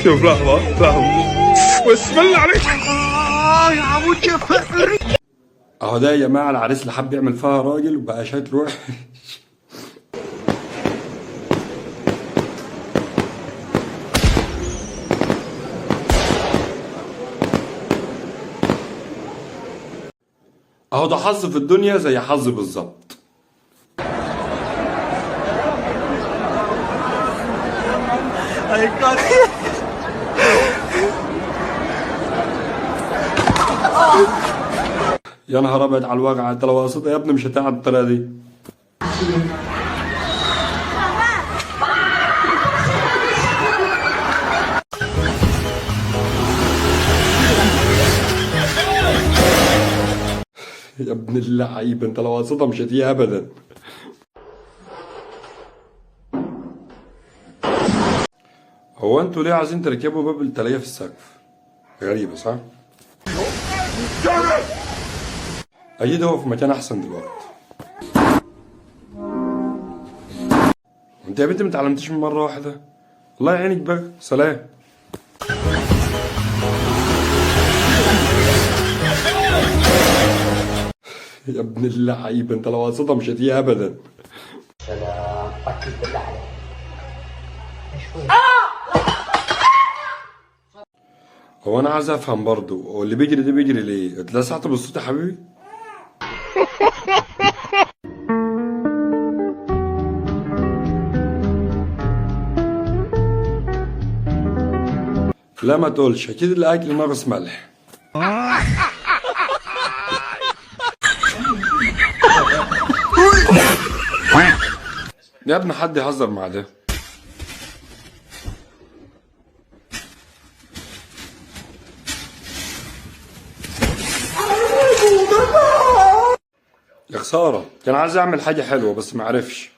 شوف لحظة بسم الله عليك. يا ابو جفري. اهو ده يا جماعه العريس اللي حب يعمل فيها راجل وبقى شكله وحش. اهو ده حظ في الدنيا زي حظ بالظبط. يا نهار ابيض على الوجع، انت لو قصيت يا ابني مش هتقعد بالطريقه دي. يا ابن اللعيب انت لو قصيتها مش هتيجي ابدا. هو انتوا ليه عايزين تركبوا باب التلاجة في السقف؟ غريبة صح؟ أكيد هو في مكان أحسن دلوقتي. أنت يا بنتي متعلمتيش من مرة واحدة؟ الله يعينك بقى، سلام. يا ابن اللعيب أنت لو قصيتها مش هتيجي أبدا. سلام أكيد بالله عليك. هو أنا عايز أفهم برضه، هو اللي بيجري ده بيجري ليه؟ اتلسعت بالصوت يا حبيبي؟ لا ما تقولش، أكيد الأكل ناقص ملح. يا ابني حد يهزر مع ده. يا خسارة، كان عايز أعمل حاجة حلوة بس معرفش.